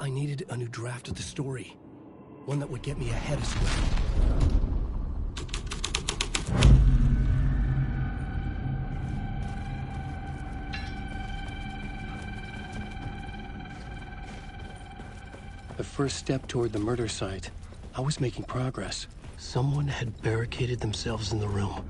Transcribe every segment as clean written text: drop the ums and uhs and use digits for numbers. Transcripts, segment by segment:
I needed a new draft of the story. One that would get me ahead of scratch. The first step toward the murder site. I was making progress. Someone had barricaded themselves in the room.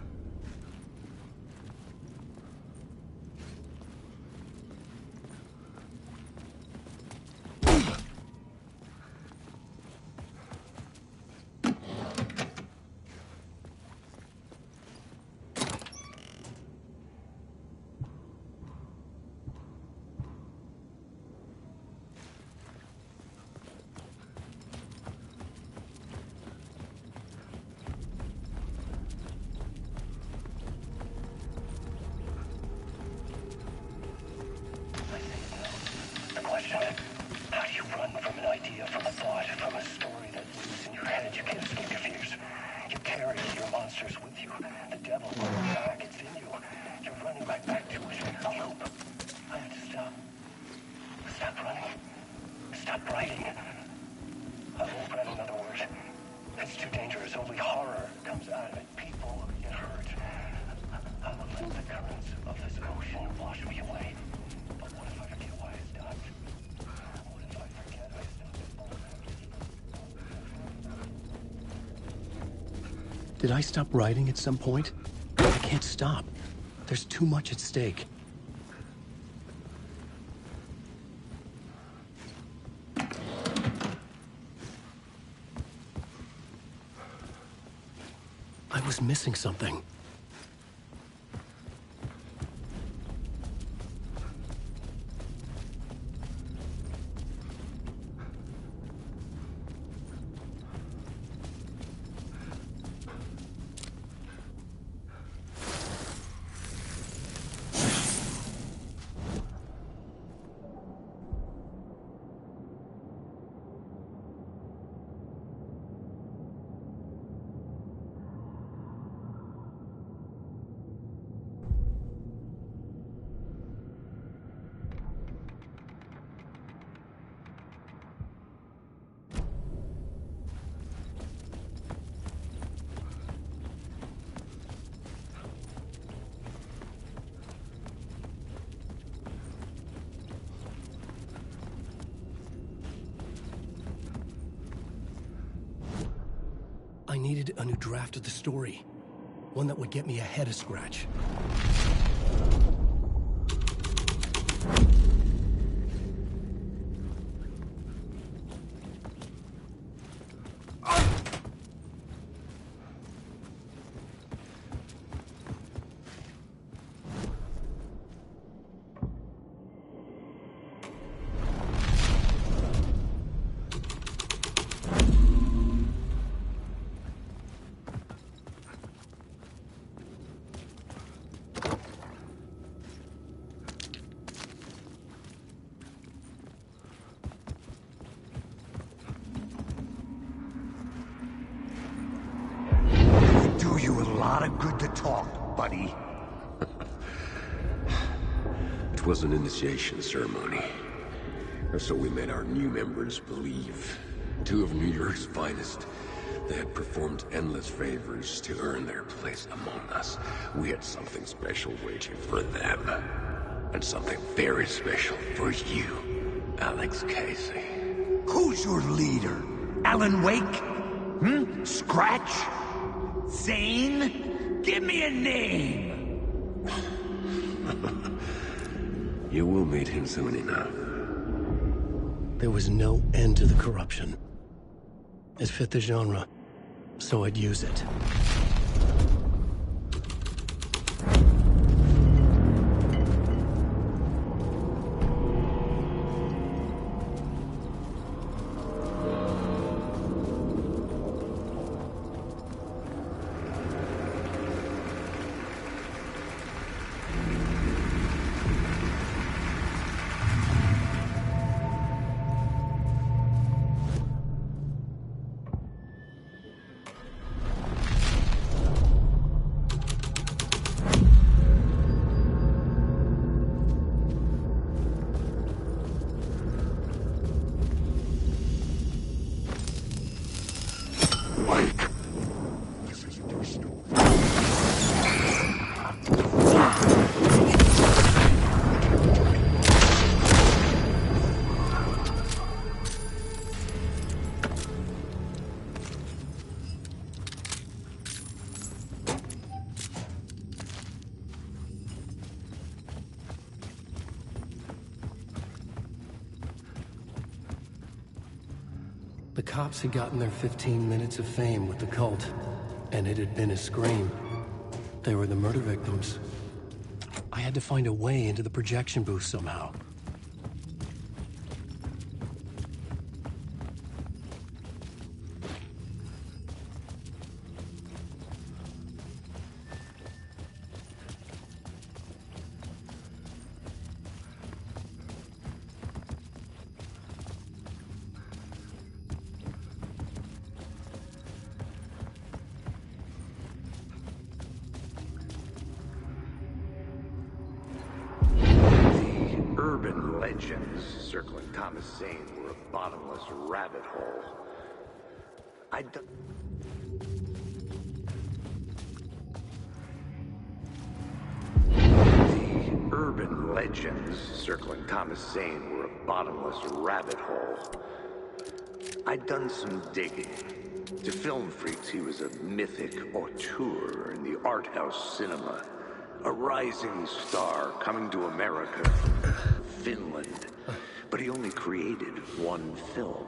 Did I stop writing at some point? I can't stop. There's too much at stake. I was missing something. I needed a new draft of the story. One that would get me ahead of scratch. Good to talk, buddy. It was an initiation ceremony. Or so we made our new members believe. Two of New York's finest. They had performed endless favors to earn their place among us. We had something special waiting for them. And something very special for you, Alex Casey. Who's your leader? Alan Wake? Scratch? Zane? Give me a name! You will meet him soon enough. There was no end to the corruption. It fit the genre, so I'd use it. The cops had gotten their 15 minutes of fame with the cult, and it had been a scream. They were the murder victims. I had to find a way into the projection booth somehow. Urban legends circling Thomas Zane were a bottomless rabbit hole. The urban legends circling Thomas Zane were a bottomless rabbit hole. I'd done some digging. To film freaks, he was a mythic auteur in the art house cinema. A rising star coming to America from Finland. But he only created one film,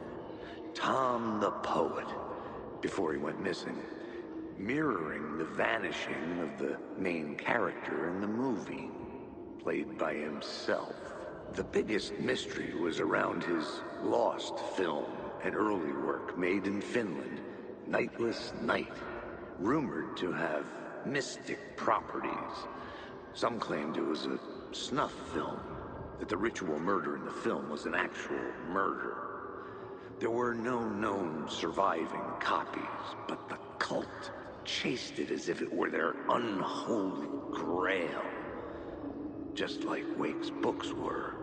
Tom the Poet, before he went missing, mirroring the vanishing of the main character in the movie, played by himself. The biggest mystery was around his lost film, an early work made in Finland, Nightless Night, rumored to have mystic properties. Some claimed it was a snuff film, that the ritual murder in the film was an actual murder. There were no known surviving copies, but the cult chased it as if it were their unholy grail, just like Wake's books were.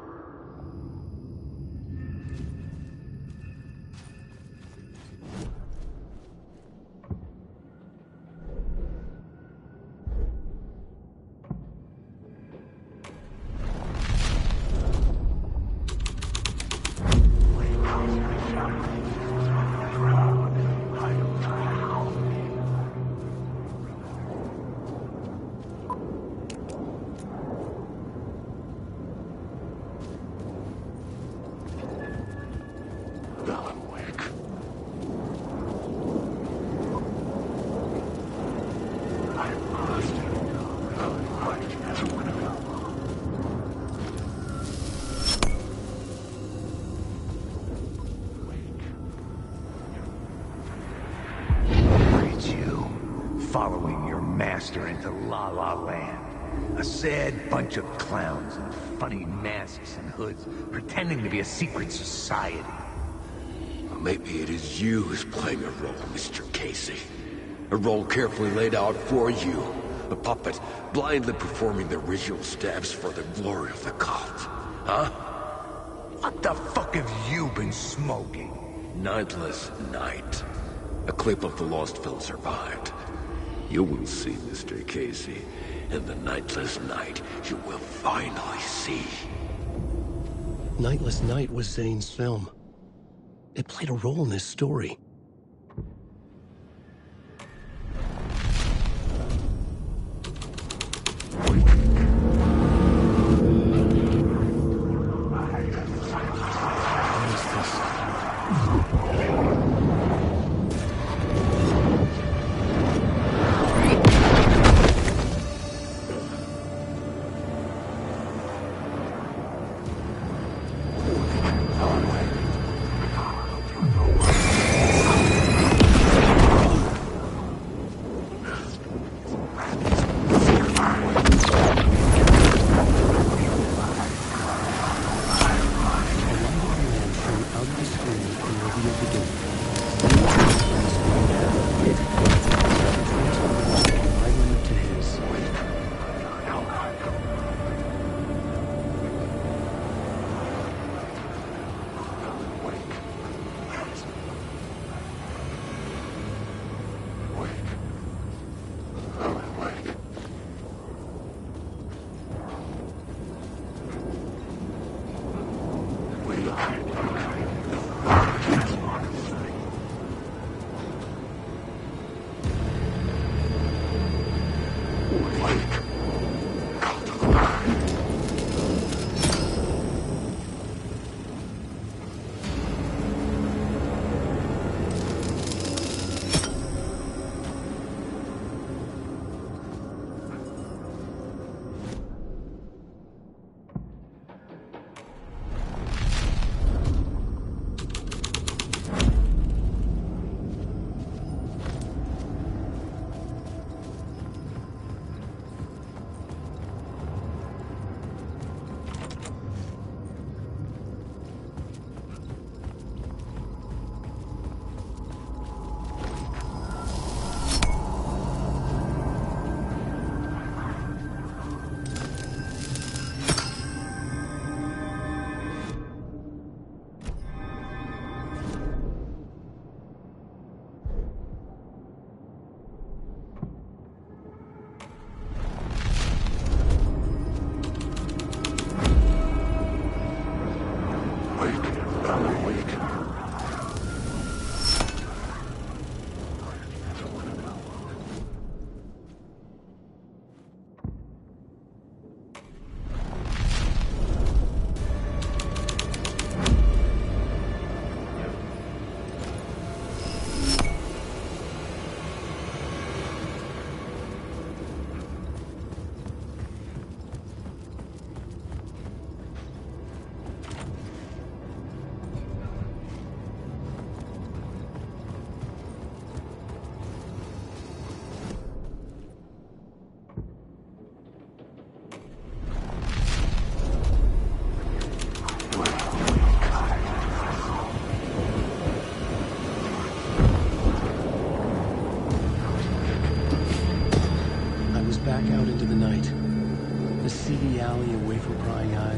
Following your master into La La Land. A sad bunch of clowns in funny masks and hoods, pretending to be a secret society. Maybe it is you who's playing a role, Mr. Casey. A role carefully laid out for you. A puppet blindly performing the ritual steps for the glory of the cult. Huh? What the fuck have you been smoking? Nightless Night. A clip of the lost film survived. You will see, Mr. Casey. In the Nightless Night, you will finally see. Nightless Night was Zane's film. It played a role in this story.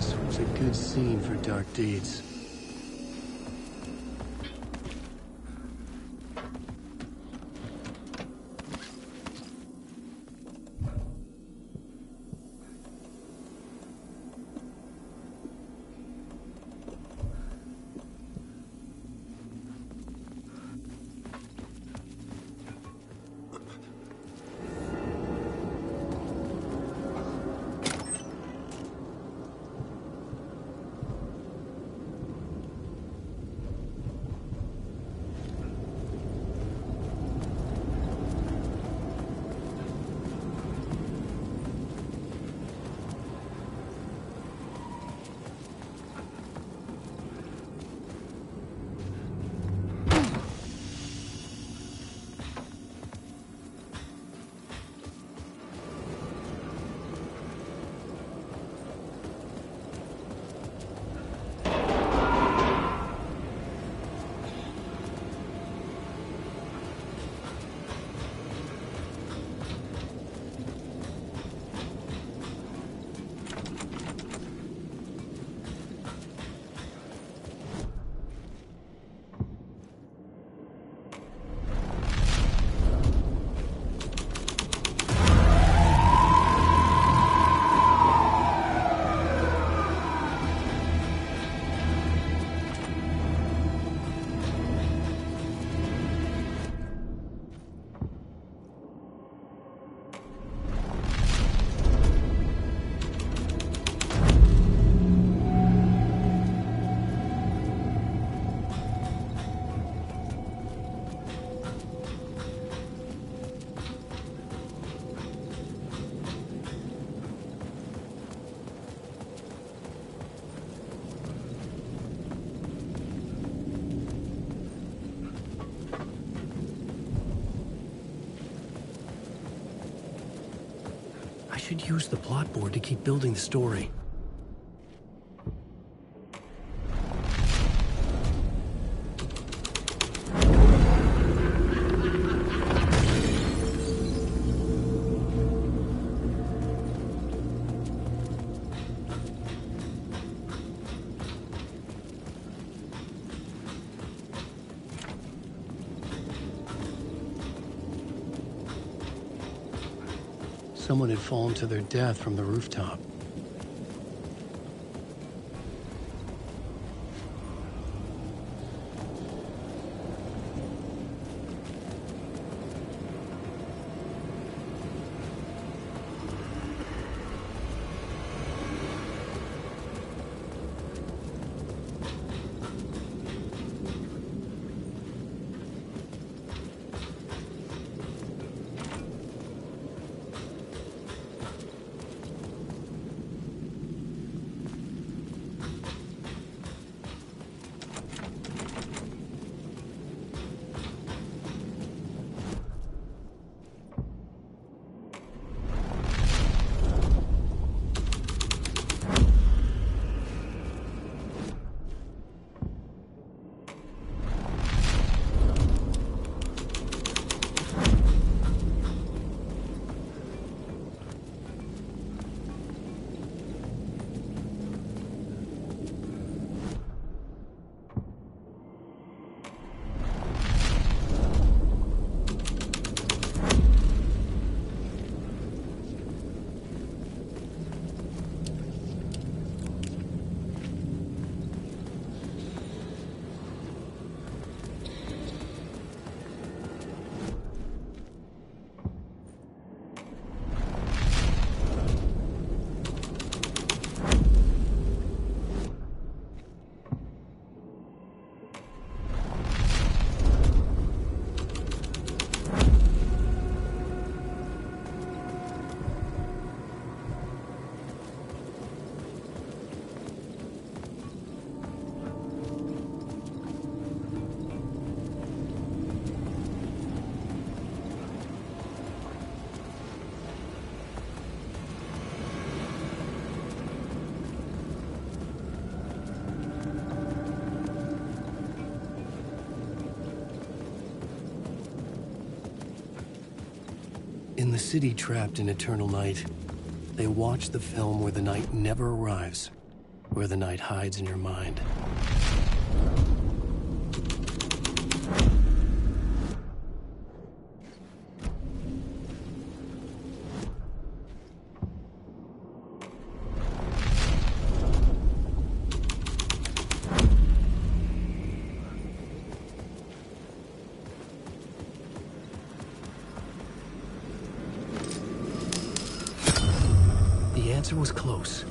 This was a good scene for dark deeds. I should use the plot board to keep building the story. Someone had fallen to their death from the rooftop. In the city trapped in eternal night, they watch the film where the night never arrives. where the night hides in your mind. The answer was close.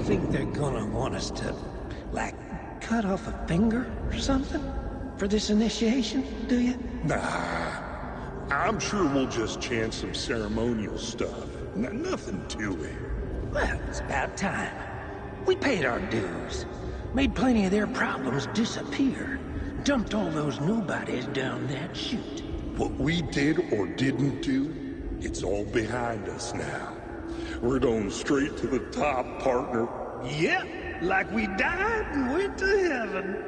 Think they're gonna want us to, like, cut off a finger or something for this initiation, do you? Nah, I'm sure we'll just chant some ceremonial stuff. Nothing to it. Well, it's about time. We paid our dues, made plenty of their problems disappear, dumped all those nobodies down that chute. What we did or didn't do, it's all behind us now. We're going straight to the top, partner. Yep, like we died and went to heaven.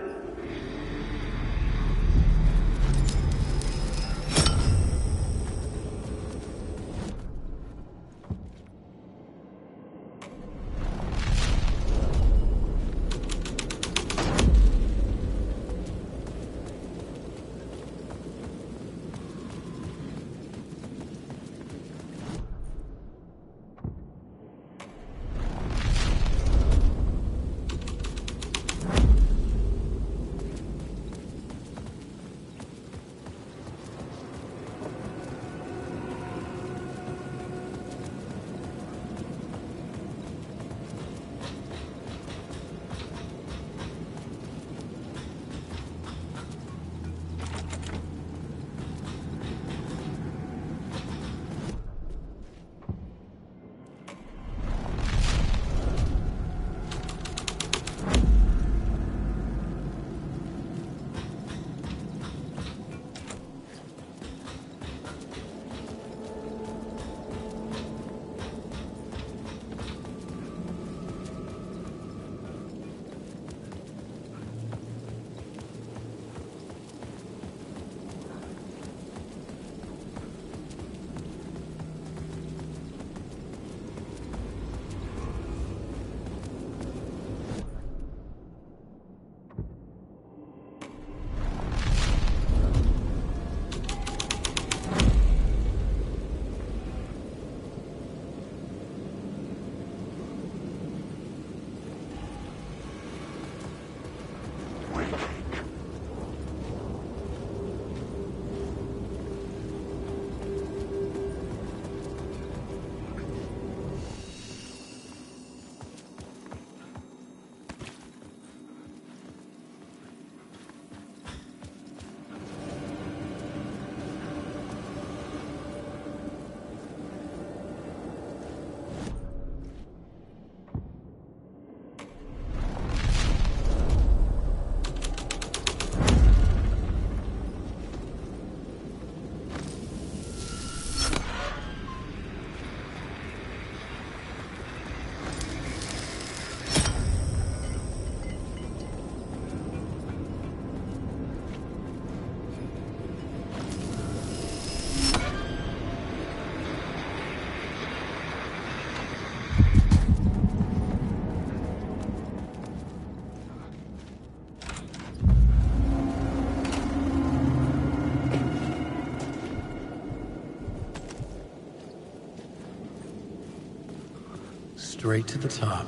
Straight to the top.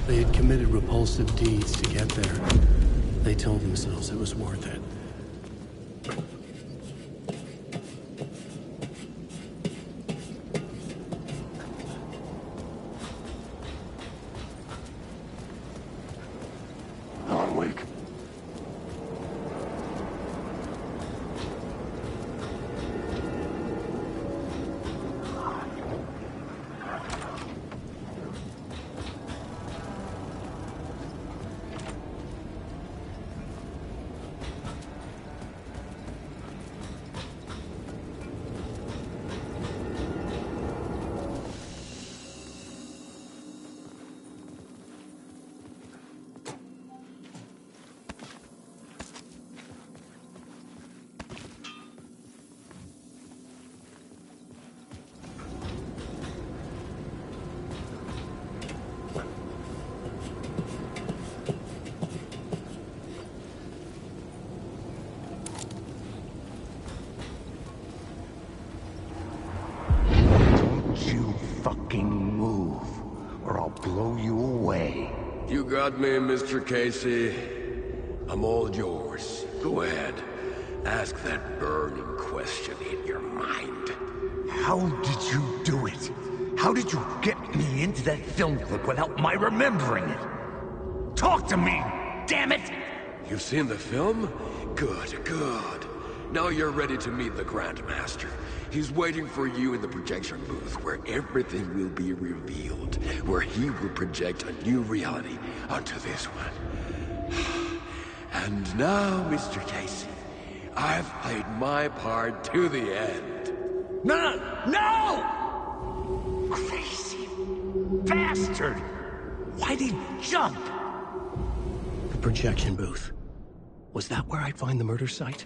They had committed repulsive deeds to get there. They told themselves it was worth it. On, Wake. blow you away. You got me, Mr. Casey. I'm all yours. Go ahead. Ask that burning question in your mind. How did you do it? How did you get me into that film clip without my remembering it? Talk to me, damn it! You've seen the film? Good, good. Now you're ready to meet the Grandmaster. He's waiting for you in the projection booth where everything will be revealed, where he will project a new reality onto this one. And now, Mr. Casey, I've played my part to the end. No! No! Crazy bastard! Why'd he jump? The projection booth. Was that where I'd find the murder site?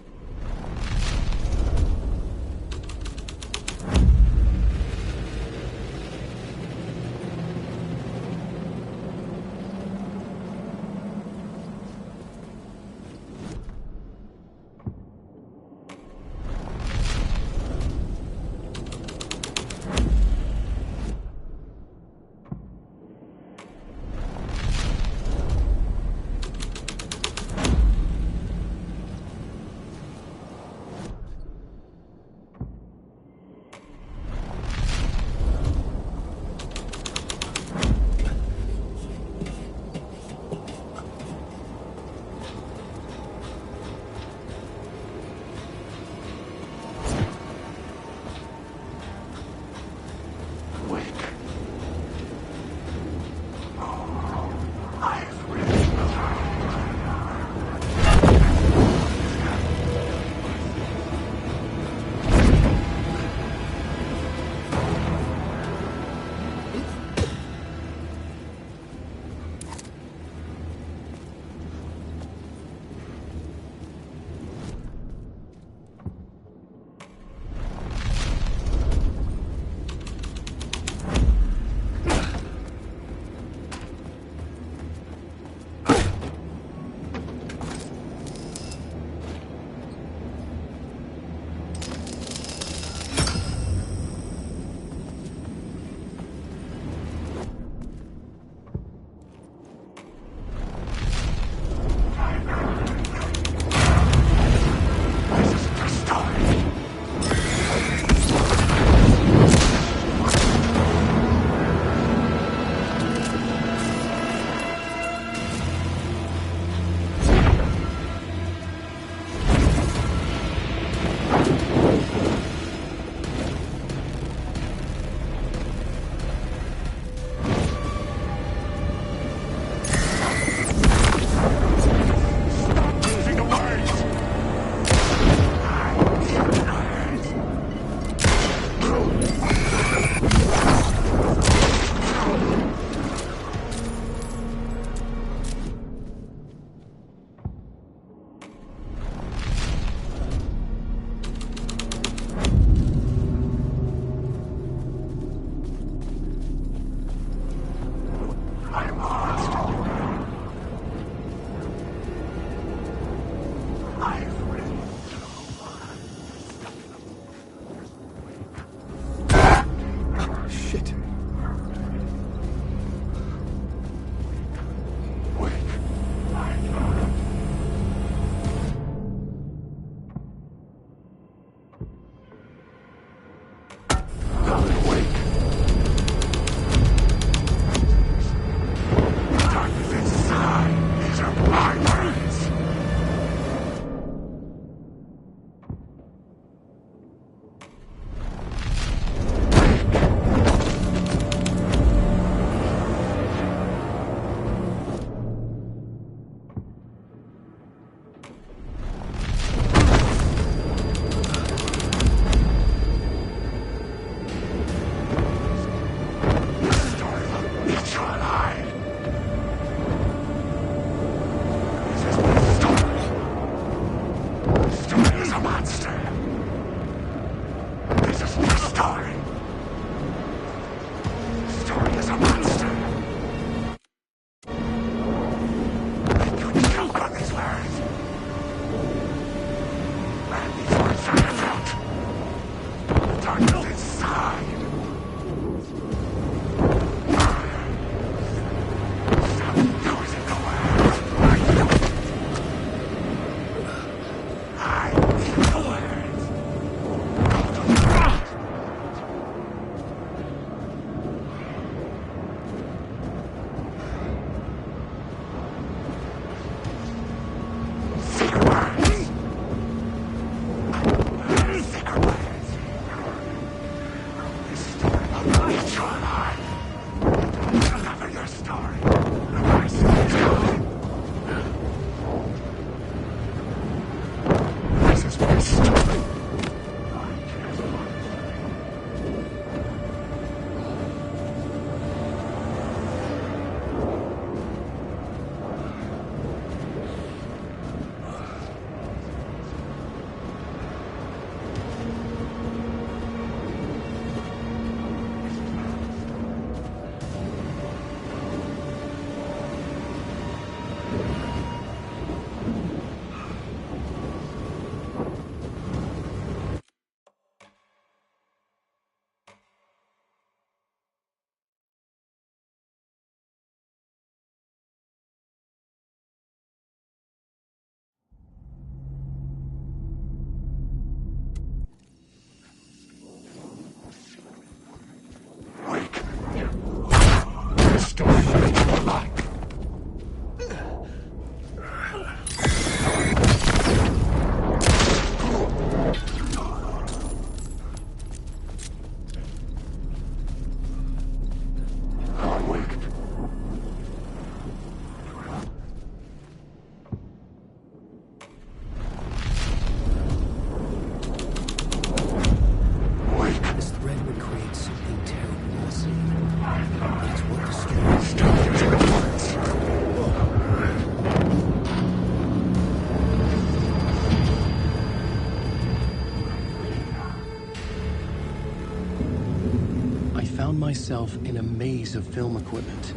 myself in a maze of film equipment.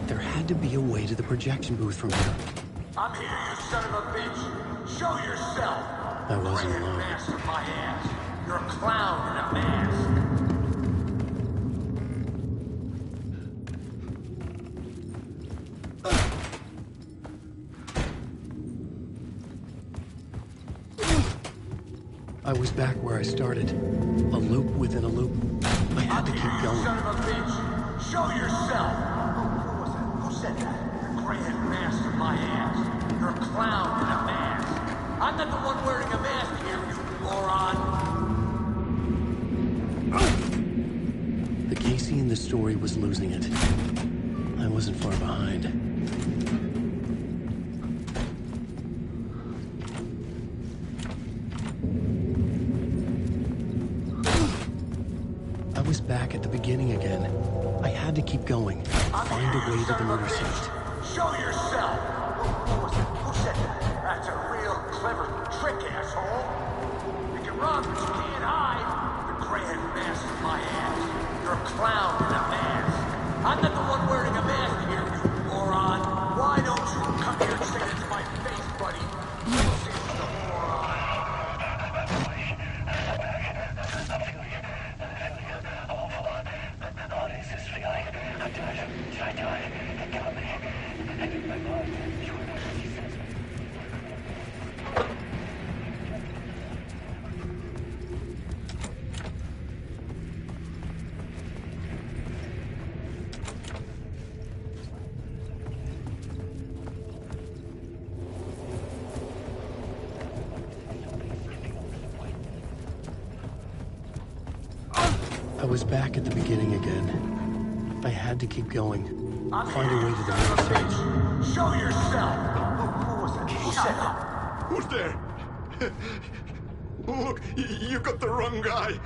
There had to be a way to the projection booth from here. I'm here, you son of a bitch! Show yourself! I wasn't alone. Mask of my ass! You're a clown in a mask! I was back where I started. A loop within a loop. I had to keep going. Son of a bitch! Show yourself! Who was that? Who said that? The gray-head mask of my ass! You're a clown in a mask! I'm not the one wearing a mask here, you moron! The Casey in the story was losing it. I wasn't far behind. I was back at the beginning again. I had to keep going. Find a way to the murder site. Show yourself! Who was that? Who said that? That's a real clever trick, asshole! You can run, but you can't hide! The gray-head mask of my ass! You're a clown in a mask! I'm not the one wearing a mask here, you moron! Why don't you come here and say it to my face, buddy? You'll see who's the moron! What is this feeling? I'm tired. Should I die? It got me. And in my mind, you were what she says. I was back at the beginning again. I had to keep going. Find a way to the murder site. Show yourself! Who was that? Who said that? Who's there? Look, you got the wrong guy.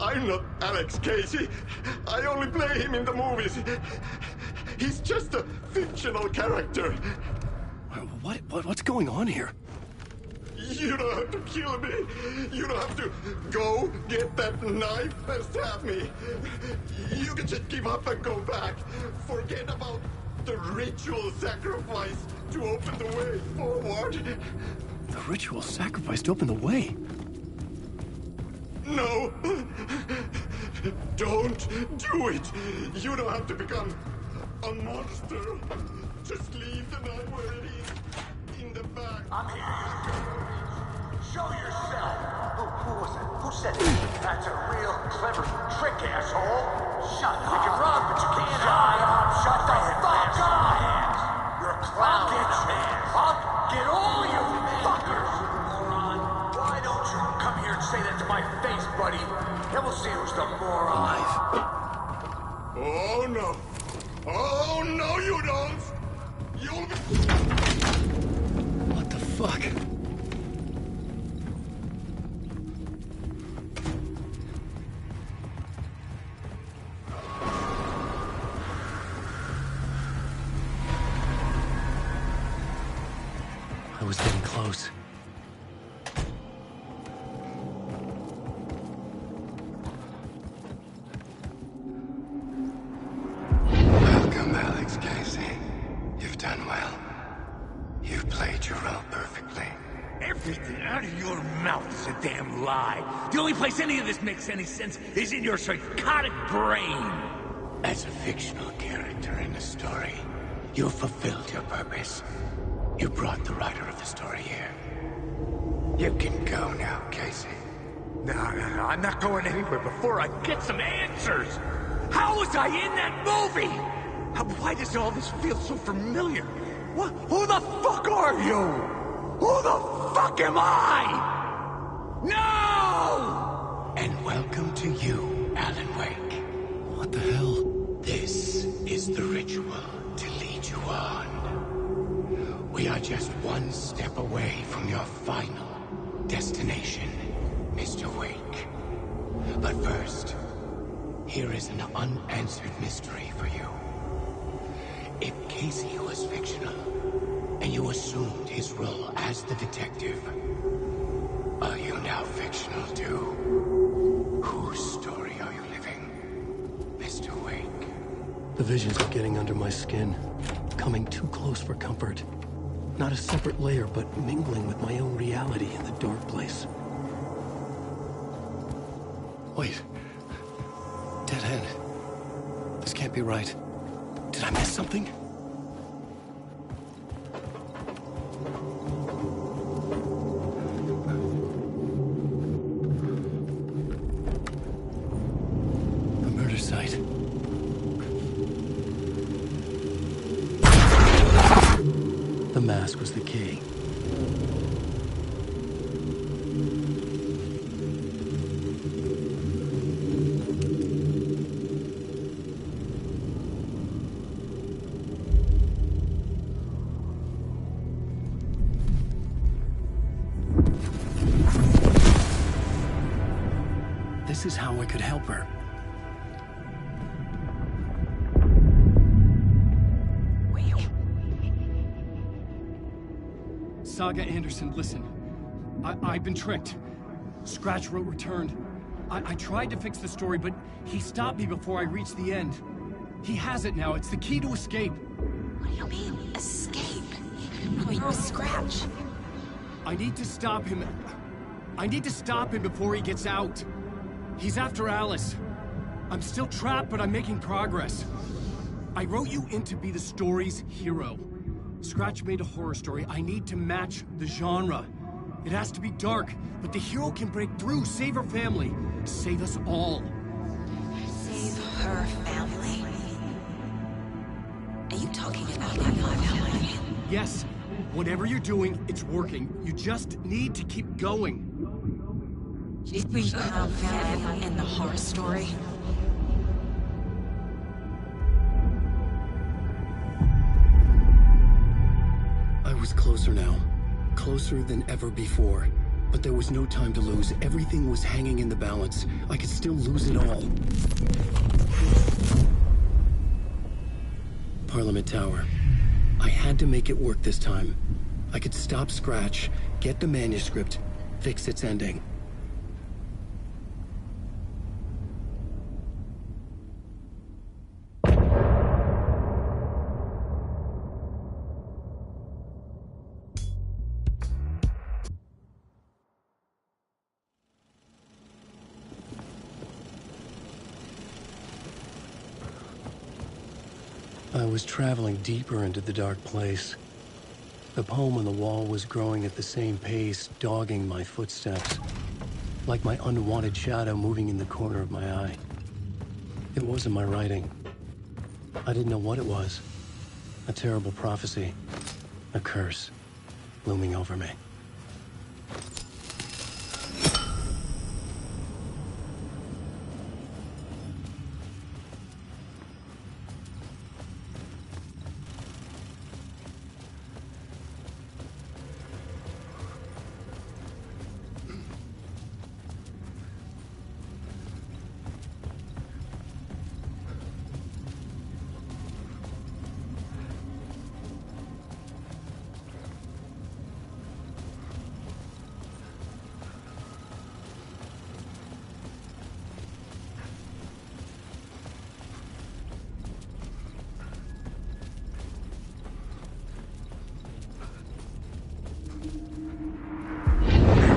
I'm not Alex Casey. I only play him in the movies. He's just a fictional character. What's going on here? You don't have to kill me. You don't have to go get that knife and stab me. You can just give up and go back. Forget about the ritual sacrifice to open the way forward. The ritual sacrifice to open the way? No. Don't do it. You don't have to become a monster. Just leave the knife where it is. In the back. I'm here. Show yourself! Who was that? Who said that? That's a real clever trick, asshole! Shut up! You can run, but you can't hide! Shut the fuck up! You're a clown, man! I'll get all you fuckers! Moron! Why don't you come here and say that to my face, buddy? Then we'll see who's the moron! Oh no! Oh no, you don't! You'll be... What the fuck? I was getting close. Welcome, Alex Casey. You've done well. You've played your role perfectly. Everything out of your mouth is a damn lie. The only place any of this makes any sense is in your psychotic brain. As a fictional character in a story, you fulfilled your purpose. You brought the writer of the story here. You can go now, Casey. No, I'm not going anywhere before I get some answers. How was I in that movie? Why does all this feel so familiar? What? Who the fuck are you? Who the fuck am I? No! And welcome to you, Alan Wake. What the hell? This is the ritual to lead you on. We are just one step away from your final destination, Mr. Wake. But first, here is an unanswered mystery for you. If Casey was fictional, and you assumed his role as the detective, are you now fictional too? Whose story are you living? The visions are getting under my skin, coming too close for comfort. Not a separate layer, but mingling with my own reality in the dark place. Wait. Dead end. This can't be right. Did I miss something? The murder site. The mask was the key. This is how I could help her. Saga Anderson, listen. I've been tricked. Scratch wrote returned. I tried to fix the story, but he stopped me before I reached the end. He has it now. It's the key to escape. What do you mean, escape? Oh, you Scratch. I need to stop him. I need to stop him before he gets out. He's after Alice. I'm still trapped, but I'm making progress. I wrote you in to be the story's hero. Scratch made a horror story. I need to match the genre. It has to be dark, but the hero can break through, save her family, save us all. Save her family? Are you talking about that family? Yes. Whatever you're doing, it's working. You just need to keep going. Did we have family in the horror story? I was closer now. Closer than ever before. But there was no time to lose. Everything was hanging in the balance. I could still lose it all. Parliament Tower. I had to make it work this time. I could stop Scratch, get the manuscript, fix its ending. I was traveling deeper into the dark place. The poem on the wall was growing at the same pace, dogging my footsteps, like my unwanted shadow moving in the corner of my eye. It wasn't my writing. I didn't know what it was. A terrible prophecy, a curse, looming over me.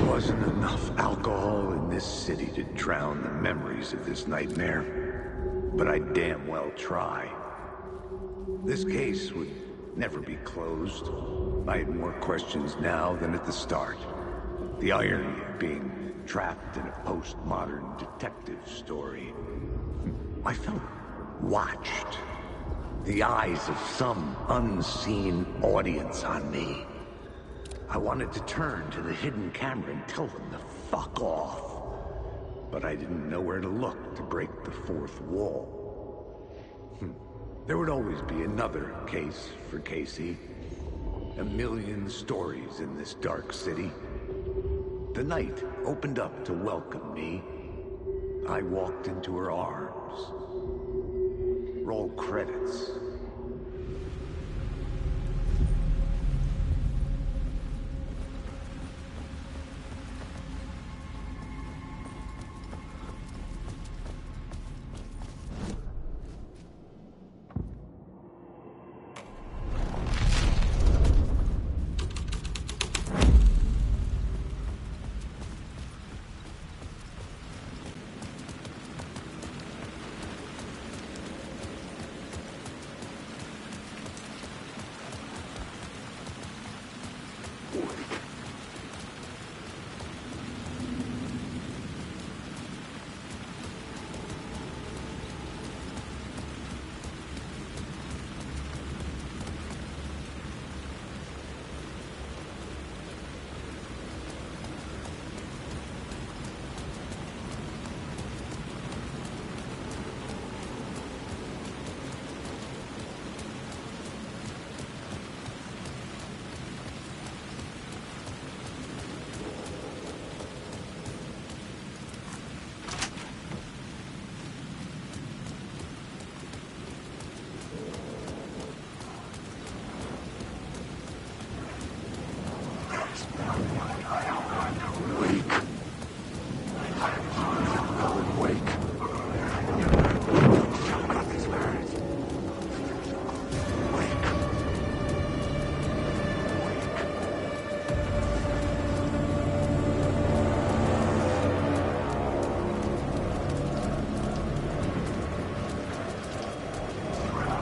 Wasn't enough alcohol in this city to drown the memories of this nightmare, but I damn well try. This case would never be closed. I had more questions now than at the start. The irony of being trapped in a postmodern detective story. I felt watched. The eyes of some unseen audience on me. I wanted to turn to the hidden camera and tell them to fuck off. But I didn't know where to look to break the fourth wall. There would always be another case for Casey. A million stories in this dark city. The night opened up to welcome me. I walked into her arms. Roll credits.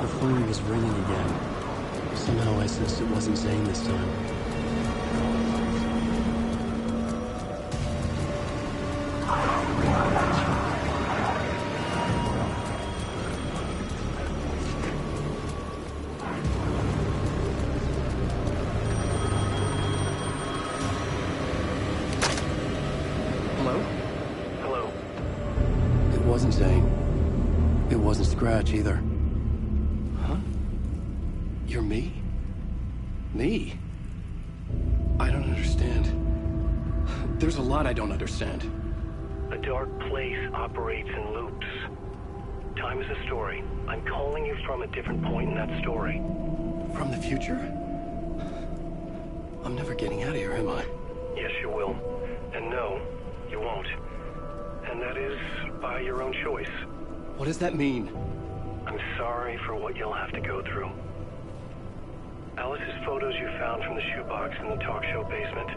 The phone was ringing again. Somehow I sensed it wasn't Zane this time. It wasn't Zane. It wasn't Scratch either. Huh? You're me? Me? I don't understand. There's a lot I don't understand. The dark place operates in loops. Time is a story. I'm calling you from a different point in that story. From the future? I'm never getting out of here, am I? Yes, you will. And no, you won't. And that is by your own choice. What does that mean? I'm sorry for what you'll have to go through. Alice's photos you found from the shoebox in the talk show basement.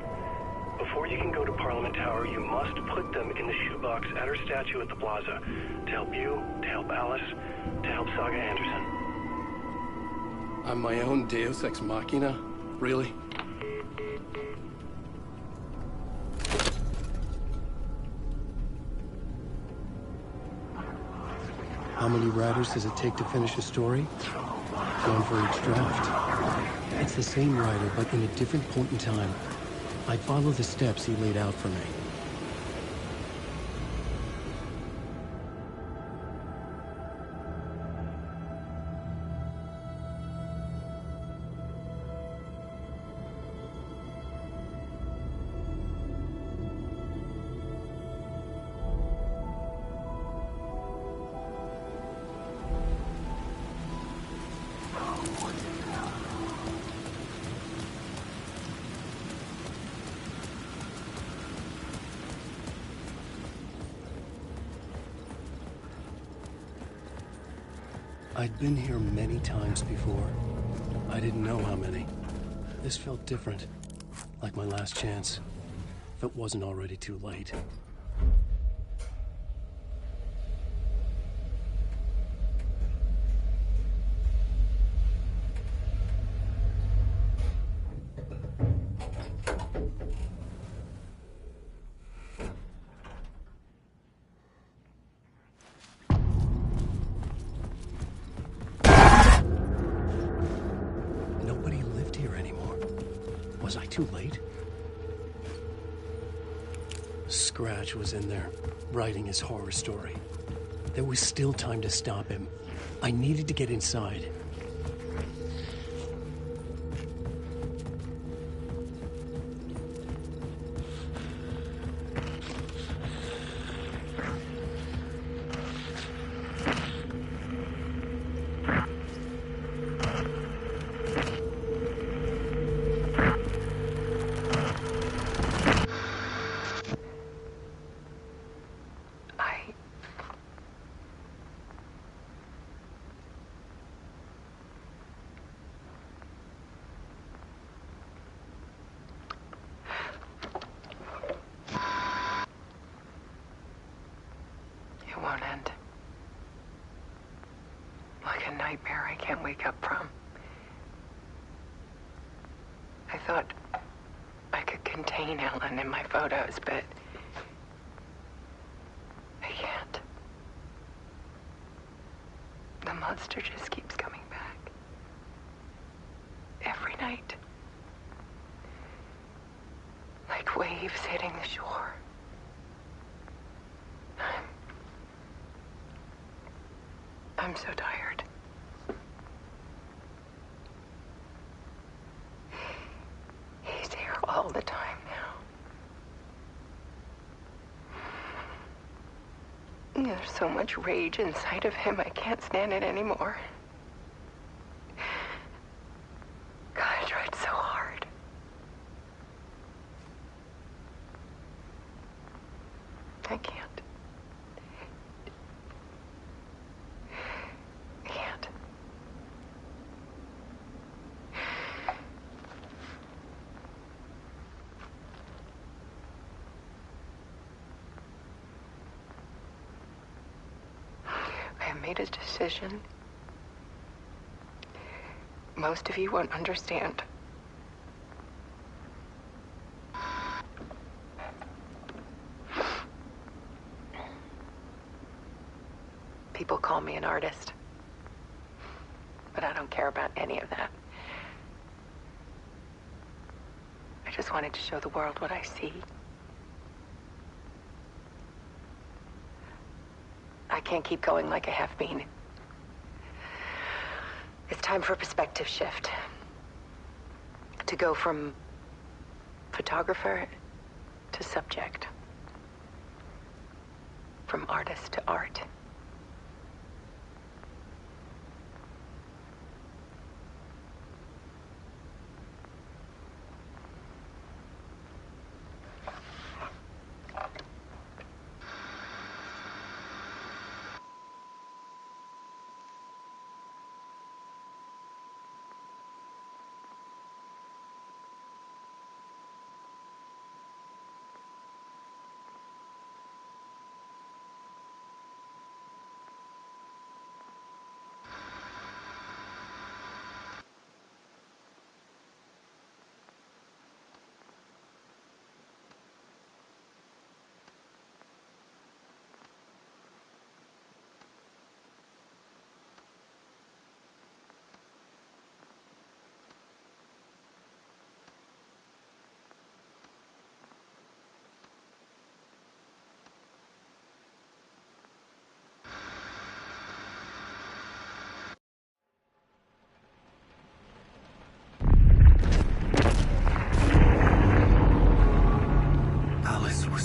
Before you can go to Parliament Tower, you must put them in the shoebox at her statue at the plaza. To help you, to help Alice, to help Saga Anderson. I'm my own Deus Ex Machina? Really? How many writers does it take to finish a story? One for each draft. It's the same writer, but in a different point in time. I follow the steps he laid out for me. I'd been here many times before. I didn't know how many. This felt different, like my last chance, if it wasn't already too late. Was I too late? Scratch was in there, writing his horror story. There was still time to stop him. I needed to get inside. Nightmare I can't wake up from. I thought I could contain Ellen in my photos, but I can't. The monster just keeps coming back. Every night. Like waves hitting the shore. I'm so tired. He's here all the time now. There's so much rage inside of him, I can't stand it anymore. God, I tried so hard. I can't. I made a decision. most of you won't understand. People call me an artist, but I don't care about any of that. I just wanted to show the world what I see. I can't keep going like I have been. It's time for a perspective shift. To go from photographer to subject. From artist to art.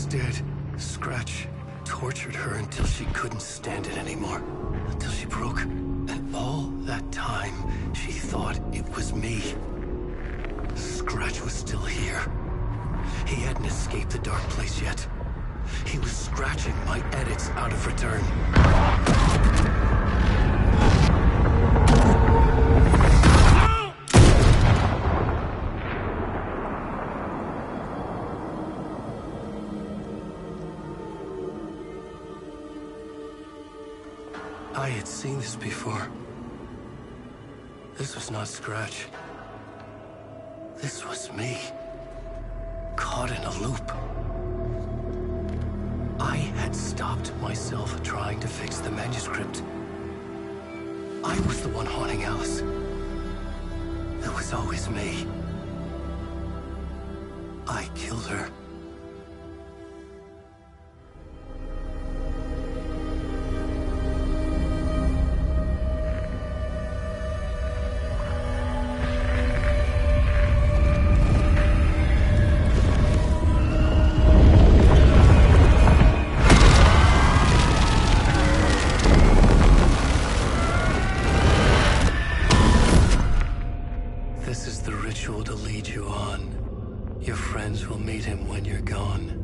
Dead. Scratch tortured her until she couldn't stand it anymore. Until she broke. And all that time, she thought it was me. Scratch was still here. He hadn't escaped the dark place yet. He was scratching my edits out of return. I had seen this before. This was not Scratch. This was me. Caught in a loop. I had stopped myself trying to fix the manuscript. I was the one haunting Alice. It was always me. I killed her. This is the ritual to lead you on. Your friends will meet him when you're gone.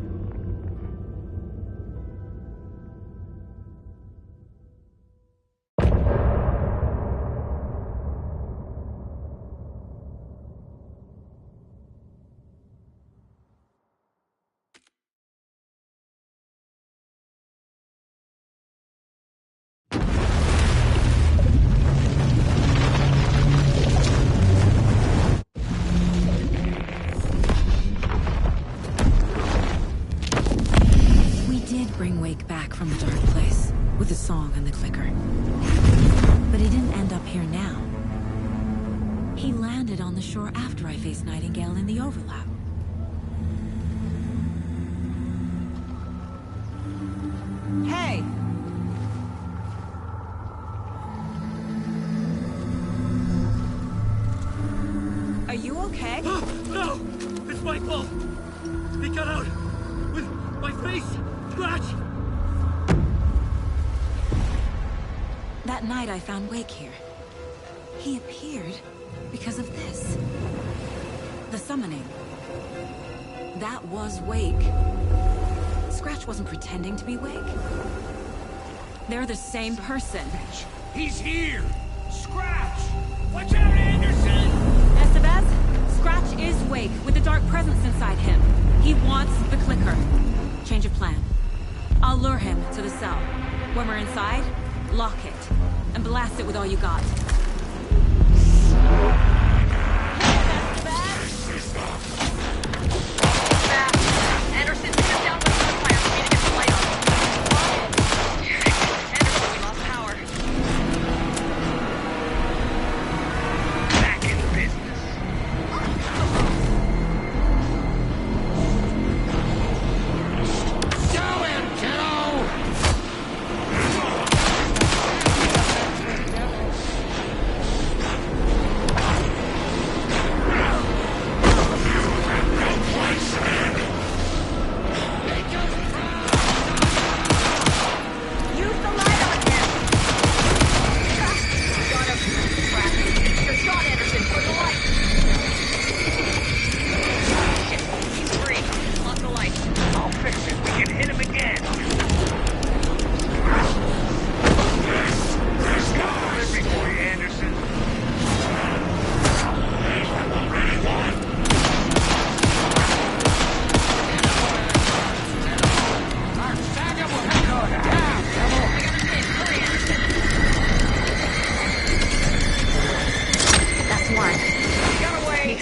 Bring Wake back from the dark place with the song and the clicker. But he didn't end up here now. He landed on the shore after I faced Nightingale in the overlap. Hey! Are you okay? No! It's my fault! He got out with my face! Scratch! That night I found Wake here. He appeared because of this. The summoning. That was Wake. Scratch wasn't pretending to be Wake. They're the same person. He's here! Scratch! Watch out, Anderson! Estevez, Scratch is Wake with the dark presence inside him. He wants the clicker. Change of plan. I'll lure him to the cell. When we're inside, lock it. And blast it with all you got.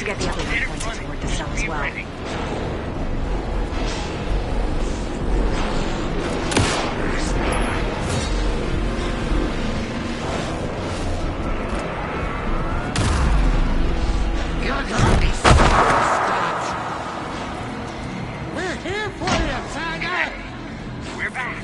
should get the other one pointed toward the cell as well. You're gonna be stopped. We're here for you, Saga! We're back.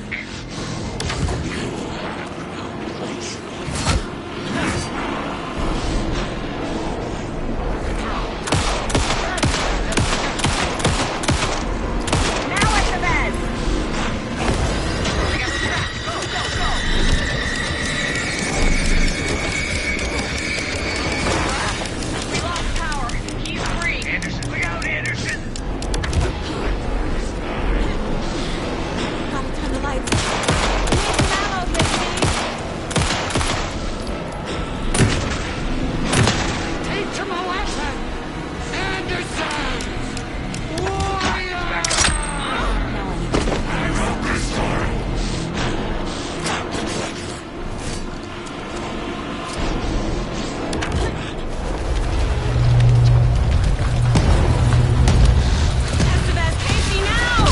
Now at the bed! We lost power. He's free. Anderson, look out, Anderson! Gotta turn the lights. Need some ammo, Misty! Teach him a lesson! Anderson! Warrior! Now I need to get I wrote this story. Estevez, Casey, now!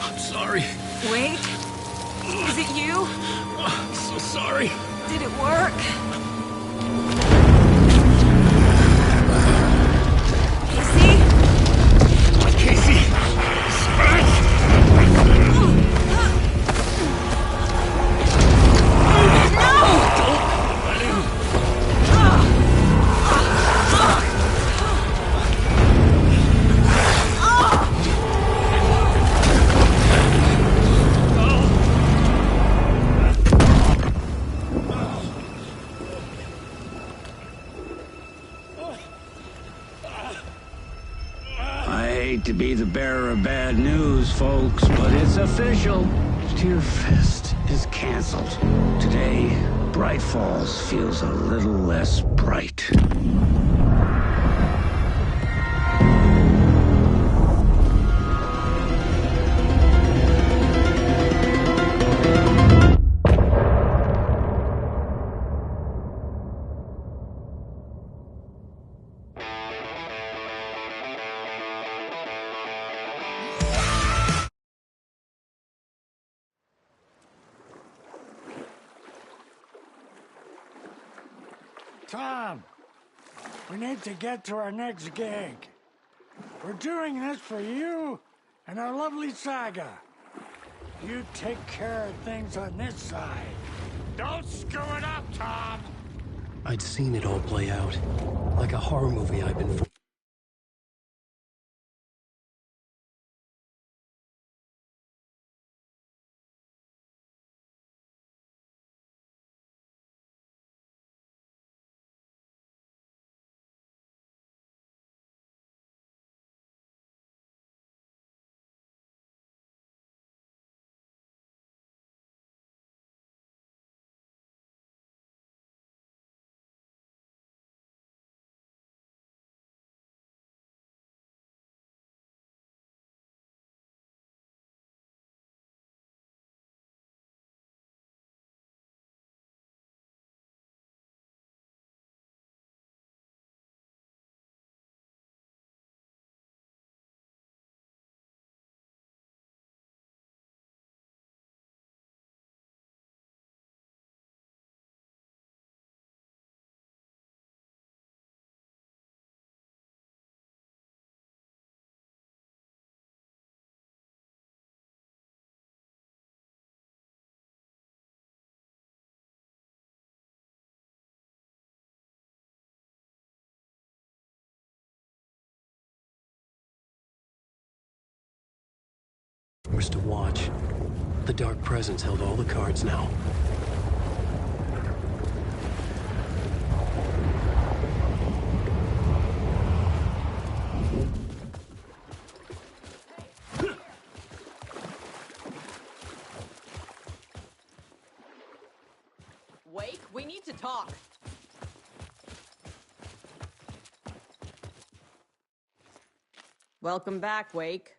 I'm sorry. Wait. Is it you? I'm so sorry. Did it work? Casey? Casey! Smash! I hate to be the bearer of bad news, folks, but it's official. Tearfest is canceled. Today, Bright Falls feels a little less bright. Tom, we need to get to our next gig. We're doing this for you and our lovely Saga. You take care of things on this side. Don't screw it up, Tom! I'd seen it all play out. Like a horror movie I've been... To watch. The Dark Presence held all the cards now. talk. Welcome back, Wake.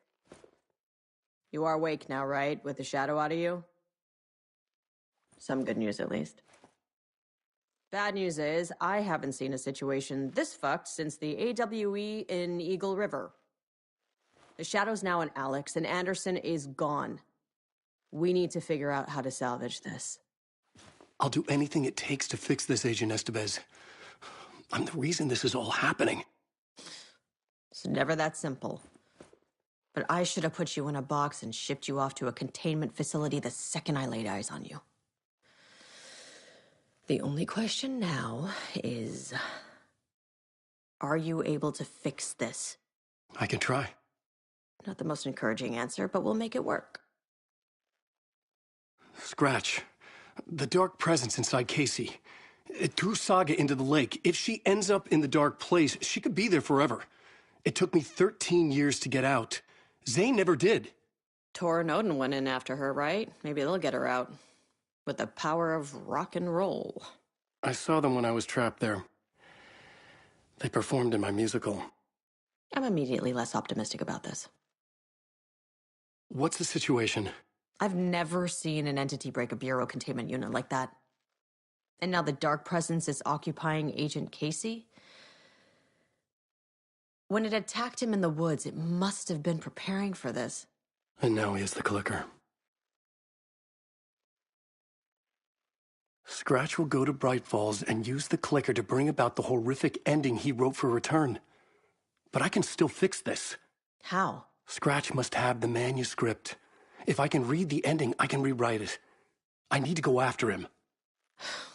You are Wake now, right? With the shadow out of you? Some good news, at least. Bad news is, I haven't seen a situation this fucked since the AWE in Eagle River. The shadow's now in Alex, and Anderson is gone. We need to figure out how to salvage this. I'll do anything it takes to fix this, Agent Estevez. I'm the reason this is all happening. It's never that simple. But I should have put you in a box and shipped you off to a containment facility the second I laid eyes on you. The only question now is... are you able to fix this? I can try. Not the most encouraging answer, but we'll make it work. Scratch. The dark presence inside Casey. It threw Saga into the lake. If she ends up in the dark place, she could be there forever. It took me 13 years to get out. Zane never did. Tor and Odin went in after her, right? Maybe they'll get her out. With the power of rock and roll. I saw them when I was trapped there. They performed in my musical. I'm immediately less optimistic about this. What's the situation? I've never seen an entity break a bureau containment unit like that. And now the dark presence is occupying Agent Casey? When it attacked him in the woods, it must have been preparing for this. And now he has the clicker. Scratch will go to Bright Falls and use the clicker to bring about the horrific ending he wrote for Return. But I can still fix this. How? Scratch must have the manuscript. If I can read the ending, I can rewrite it. I need to go after him.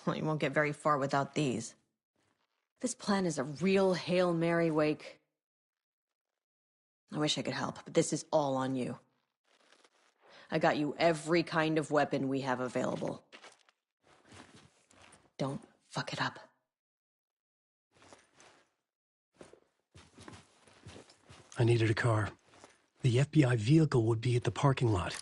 Well, you won't get very far without these. This plan is a real Hail Mary, Wake. I wish I could help, but this is all on you. I got you every kind of weapon we have available. Don't fuck it up. I needed a car. The FBI vehicle would be at the parking lot.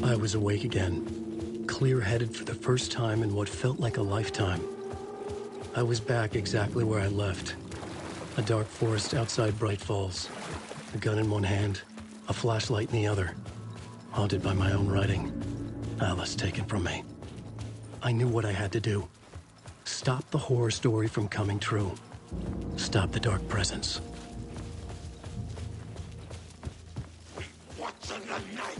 I was awake again, clear-headed for the first time in what felt like a lifetime. I was back exactly where I left. A dark forest outside Bright Falls. A gun in one hand, a flashlight in the other. Haunted by my own writing. Alice taken from me. I knew what I had to do. Stop the horror story from coming true. Stop the dark presence. What's in the night?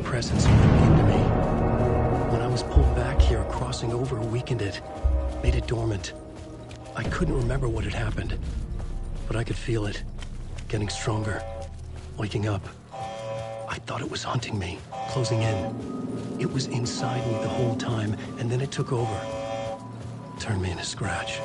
Presence moved into me. When I was pulled back here, crossing over weakened it, made it dormant. I couldn't remember what had happened, but I could feel it, getting stronger, waking up. I thought it was hunting me, closing in. It was inside me the whole time, and then it took over. Turned me into Scratch.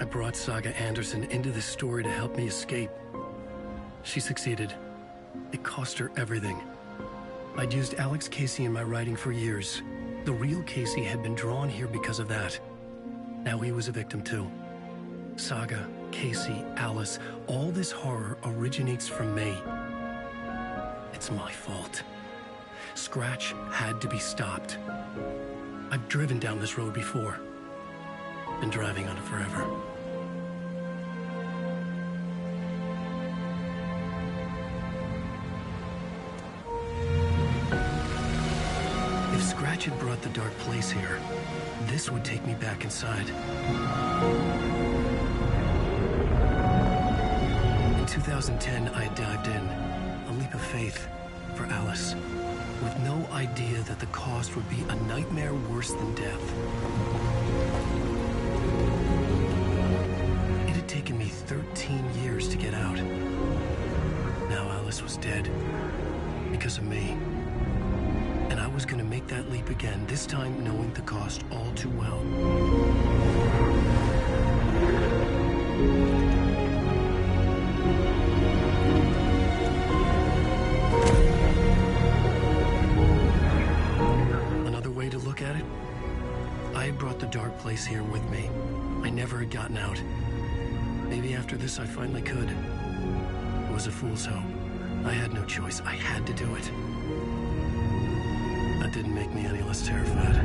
I brought Saga Anderson into this story to help me escape. She succeeded. It cost her everything. I'd used Alex Casey in my writing for years. The real Casey had been drawn here because of that. Now he was a victim too. Saga, Casey, Alice, all this horror originates from me. It's my fault. Scratch had to be stopped. I've driven down this road before. Been driving on it forever. If Scratch had brought the dark place here, this would take me back inside. In 2010, I had dived in, a leap of faith for Alice, with no idea that the cost would be a nightmare worse than death. It had taken me 13 years to get out. Now Alice was dead, because of me. And I was gonna make that leap again, this time knowing the cost all too well. Another way to look at it, I had brought the dark place here with me. I never had gotten out. Maybe after this I finally could. It was a fool's hope. I had no choice. I had to do it. That didn't make me any less terrified.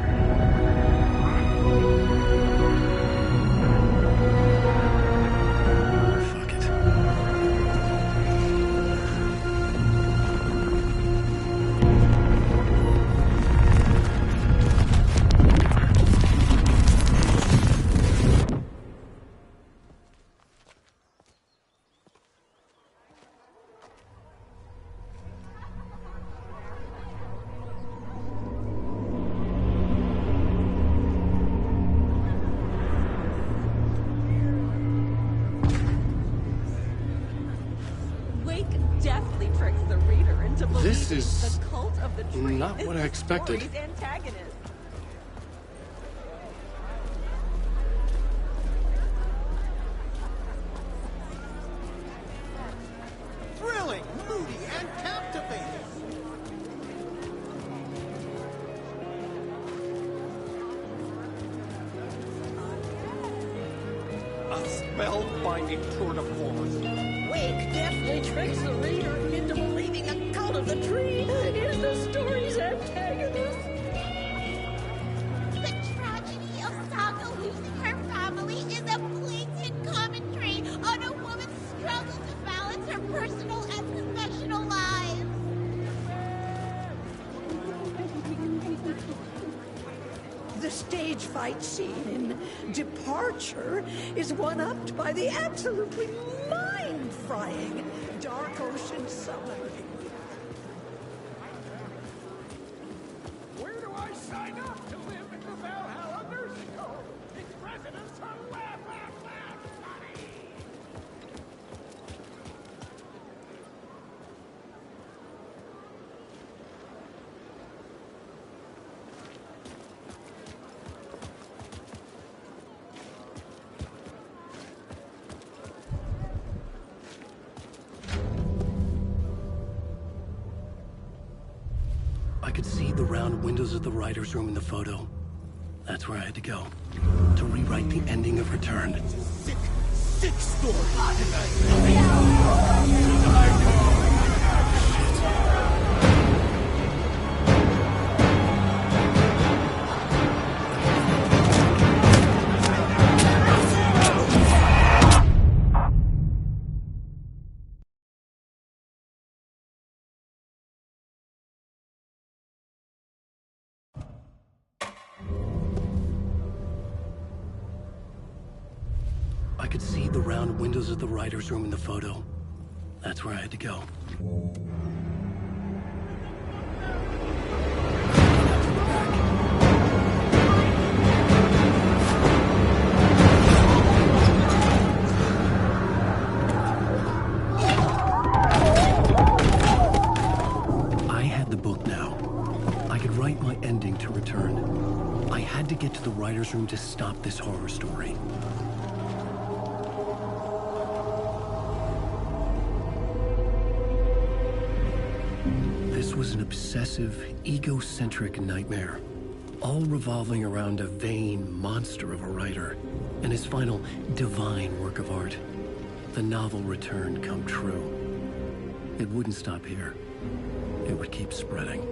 Fuck it. believe This is the cult of the tree not is what I the expected. story's antagonist. Thrilling, moody, and captivating. A spellbinding tour de force. Wake definitely tricks the reader into believing the cult of the tree is the story's antagonist. The tragedy of Saga losing her family is a blatant commentary on a woman's struggle to balance her personal and professional lives. The stage fight scene in Departure is one-upped by the absolutely mind-frying Dark Ocean Summoning. Where do I sign up to live in the Valhalla nursing home? Its residents are laugh, buddy! I could see the round windows of the writer's room in the photo. That's where I had to go. To rewrite the ending of Return. Sick story. I could see the round windows of the writer's room in the photo. That's where I had to go. I had the book now. I could write my ending to Return. I had to get to the writer's room to stop this horror story. This was an obsessive, egocentric nightmare, all revolving around a vain monster of a writer and his final divine work of art, the novel Return come true. It wouldn't stop here. It would keep spreading.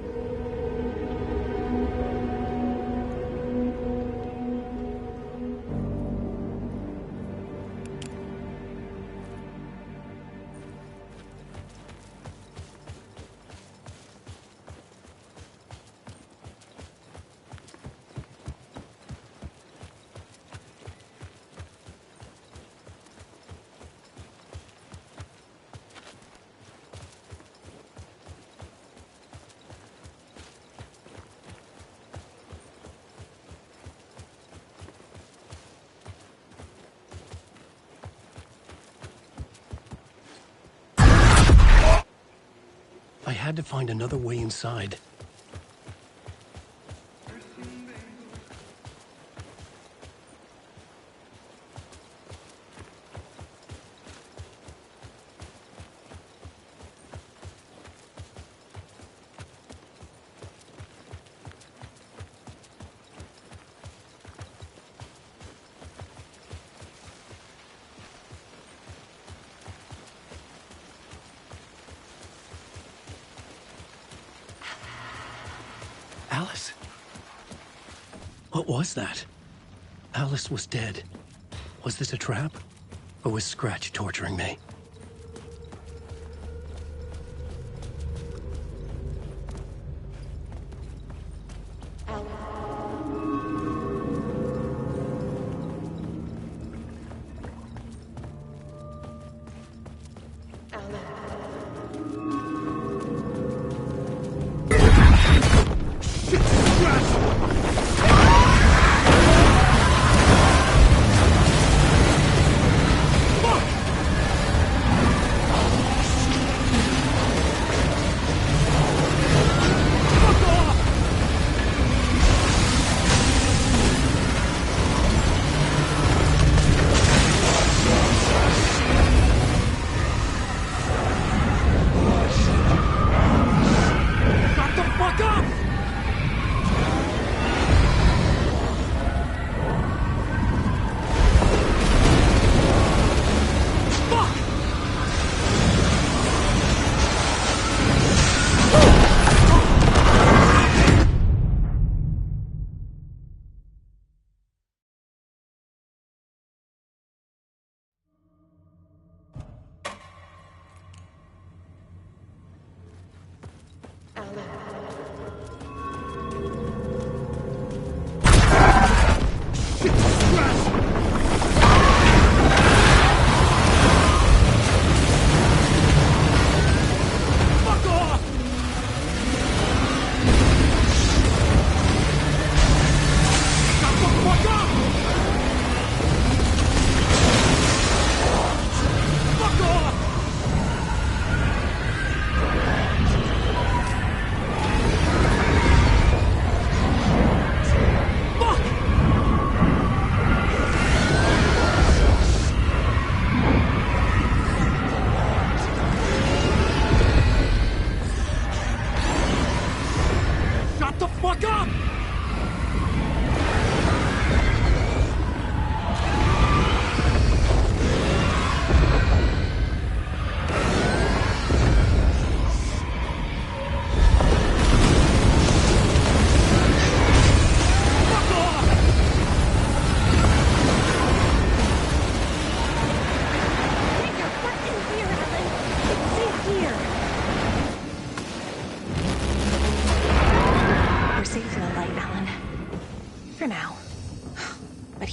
I had to find another way inside. Alice? What was that? Alice was dead. Was this a trap? Or was Scratch torturing me?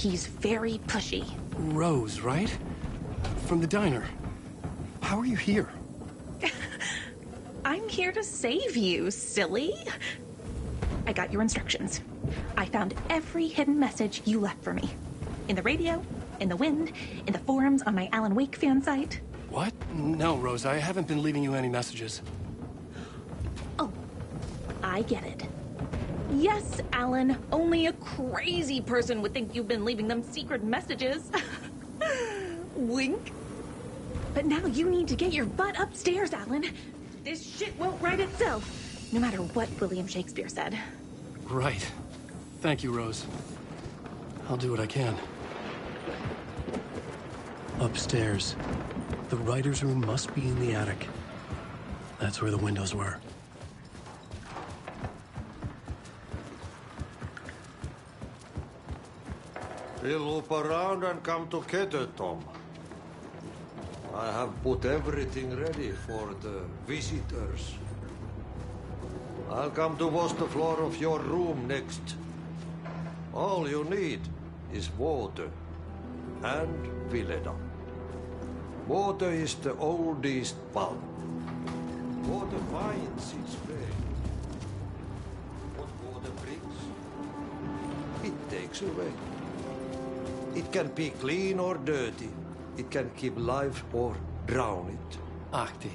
he's very pushy. Rose, right? From the diner. How are you here? I'm here to save you, silly. I got your instructions. I found every hidden message you left for me. In the radio, in the wind, in the forums on my Alan Wake fan site. What? No, Rose, I haven't been leaving you any messages. Oh, I get it. Yes, Alan, only a crazy person would think you've been leaving them secret messages. Wink. But now you need to get your butt upstairs, Alan. This shit won't right itself, no matter what William Shakespeare said. Right. Thank you, Rose. I'll do what I can. Upstairs. The writer's room must be in the attic. That's where the windows were. We'll loop around and come together, Tom. I have put everything ready for the visitors. I'll come to wash the floor of your room next. All you need is water and Vileda. Water is the oldest bulb. Water finds its way. What water brings, it takes away. It can be clean or dirty. It can keep life or drown it. Ahti.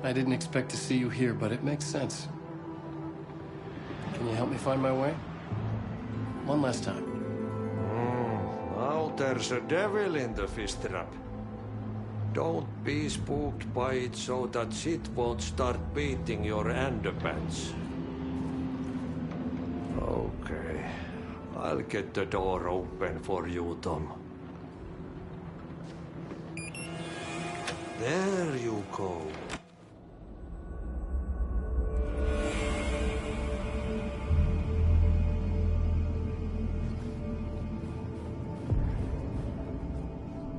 I didn't expect to see you here, but it makes sense. Can you help me find my way? One last time. Now there's a devil in the fish trap. Don't be spooked by it so that shit won't start beating your underpants. Okay. I'll get the door open for you, Tom. There you go.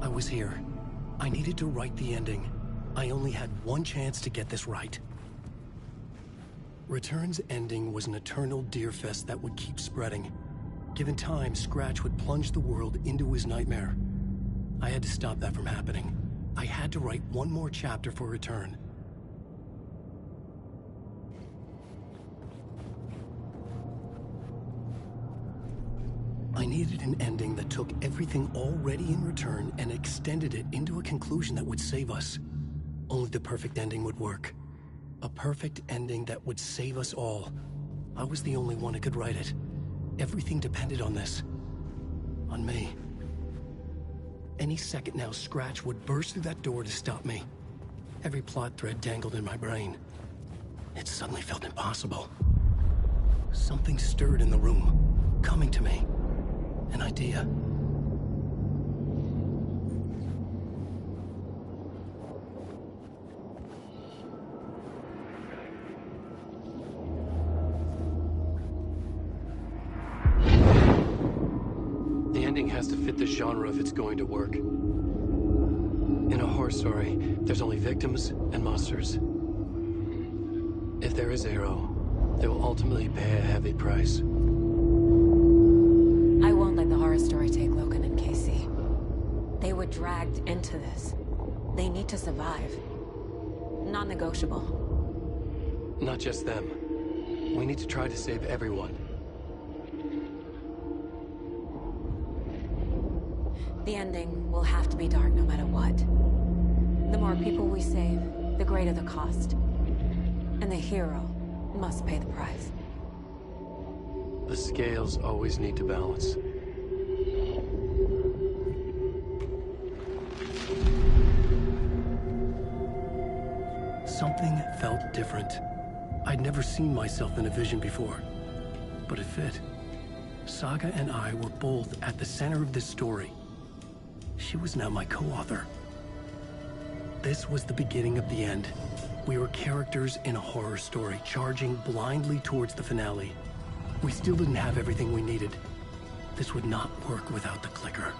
I was here. I needed to write the ending. I only had one chance to get this right. Return's ending was an eternal deerfest that would keep spreading. Given time, Scratch would plunge the world into his nightmare. I had to stop that from happening. I had to write one more chapter for Return. I needed an ending that took everything already in Return and extended it into a conclusion that would save us. Only the perfect ending would work. A perfect ending that would save us all. I was the only one who could write it. Everything depended on this. On me. Any second now, Scratch would burst through that door to stop me. Every plot thread dangled in my brain. It suddenly felt impossible. Something stirred in the room, coming to me. An idea. The ending has to fit the genre if it's going to work. In a horror story, there's only victims and monsters. If there is a hero, they will ultimately pay a heavy price. I won't let the horror story take Logan and Casey. They were dragged into this. They need to survive. Non-negotiable. Not just them. We need to try to save everyone. The ending will have to be dark no matter what. The more people we save, the greater the cost. And the hero must pay the price. The scales always need to balance. Something felt different. I'd never seen myself in a vision before, but it fit. Saga and I were both at the center of this story. She was now my co-author. This was the beginning of the end. We were characters in a horror story, charging blindly towards the finale. We still didn't have everything we needed. This would not work without the clicker.